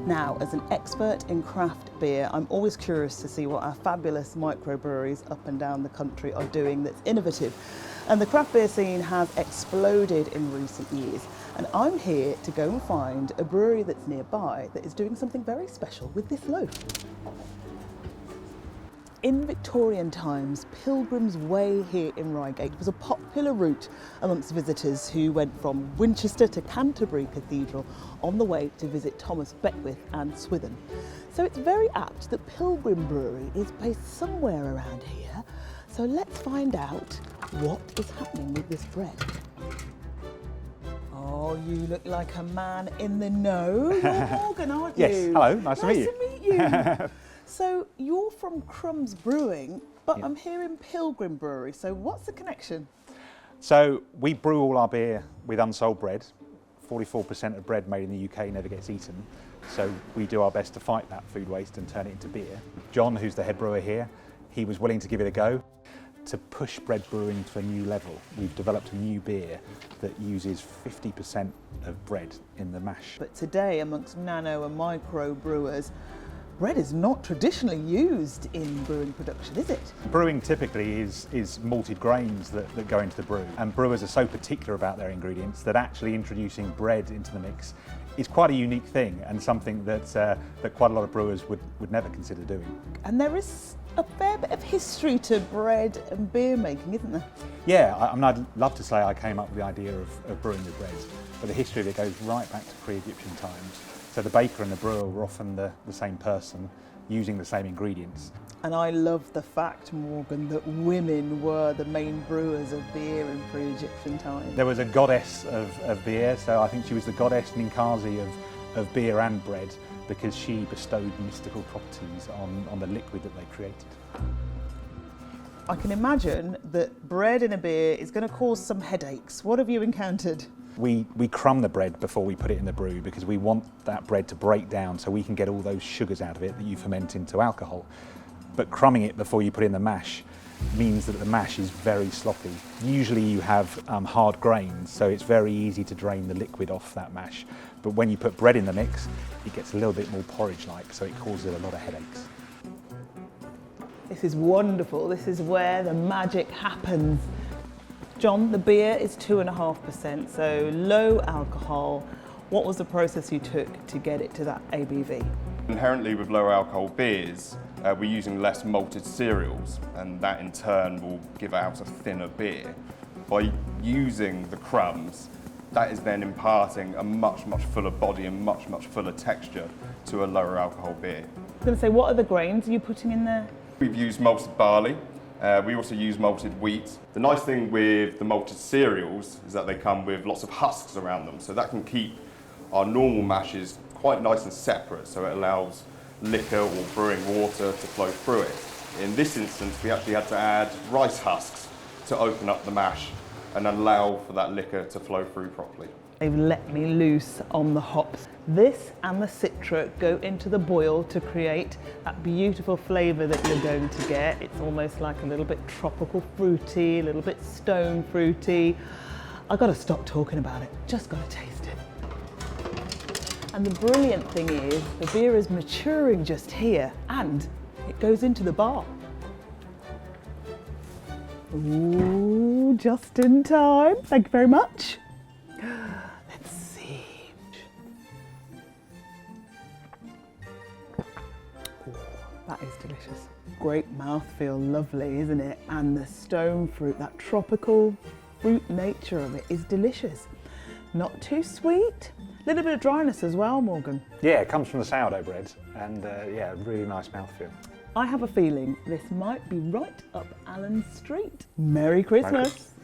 Now, as an expert in craft beer, I'm always curious to see what our fabulous microbreweries up and down the country are doing that's innovative. And the craft beer scene has exploded in recent years. And I'm here to go and find a brewery that's nearby that is doing something very special with this loaf. In Victorian times, Pilgrim's Way here in Reigate was a popular route amongst visitors who went from Winchester to Canterbury Cathedral on the way to visit Thomas Beckwith and Swithin. So it's very apt that Pilgrim Brewery is based somewhere around here. So let's find out what is happening with this bread. Oh, you look like a man in the know. You're Morgan, aren't you? Yes, hello, nice to meet you. Nice to meet you. So you're from Crumbs Brewing, but Yeah. I'm here in Pilgrim Brewery, so what's the connection? So we brew all our beer with unsold bread. 44% of bread made in the UK never gets eaten. So we do our best to fight that food waste and turn it into beer. John, who's the head brewer here, he was willing to give it a go. To push bread brewing to a new level, we've developed a new beer that uses 50% of bread in the mash. But today, amongst nano and micro brewers, bread is not traditionally used in brewing production, is it? Brewing typically is malted grains that go into the brew, and brewers are so particular about their ingredients that actually introducing bread into the mix is quite a unique thing and something that quite a lot of brewers would never consider doing. And there is a fair bit of history to bread and beer making, isn't there? Yeah, I'd love to say I came up with the idea of brewing with bread, but the history of it goes right back to pre-Egyptian times. So the baker and the brewer were often the same person, using the same ingredients. And I love the fact, Morgan, that women were the main brewers of beer in pre-Egyptian times. There was a goddess of beer, so I think she was the goddess Ninkasi of beer and bread, because she bestowed mystical properties on the liquid that they created. I can imagine that bread in a beer is going to cause some headaches. What have you encountered? We crumb the bread before we put it in the brew because we want that bread to break down so we can get all those sugars out of it that you ferment into alcohol. But crumbing it before you put in the mash means that the mash is very sloppy. Usually you have hard grains, so it's very easy to drain the liquid off that mash. But when you put bread in the mix, it gets a little bit more porridge-like, so it causes a lot of headaches. This is wonderful. This is where the magic happens. John, the beer is 2.5%, so low alcohol. What was the process you took to get it to that ABV? Inherently with lower alcohol beers, we're using less malted cereals, and that in turn will give out a thinner beer. By using the crumbs, that is then imparting a much fuller body and much fuller texture to a lower alcohol beer. I was going to say, what are the grains you putting in there? We've used malted barley. We also use malted wheat. The nice thing with the malted cereals is that they come with lots of husks around them, so that can keep our normal mashes quite nice and separate, so it allows liquor or brewing water to flow through it. In this instance, we actually had to add rice husks to open up the mash and allow for that liquor to flow through properly. They've let me loose on the hops. This and the citra go into the boil to create that beautiful flavour that you're going to get. It's almost like a little bit tropical fruity, a little bit stone fruity. I've got to stop talking about it, just got to taste it. And the brilliant thing is, the beer is maturing just here and it goes into the bar. Ooh, just in time. Thank you very much. Let's see. Oh, that is delicious. Great mouthfeel, lovely, isn't it? And the stone fruit, that tropical fruit nature of it is delicious. Not too sweet. A little bit of dryness as well, Morgan. Yeah, it comes from the sourdough bread, and yeah, really nice mouthfeel. I have a feeling this might be right up Allen Street. Merry Christmas.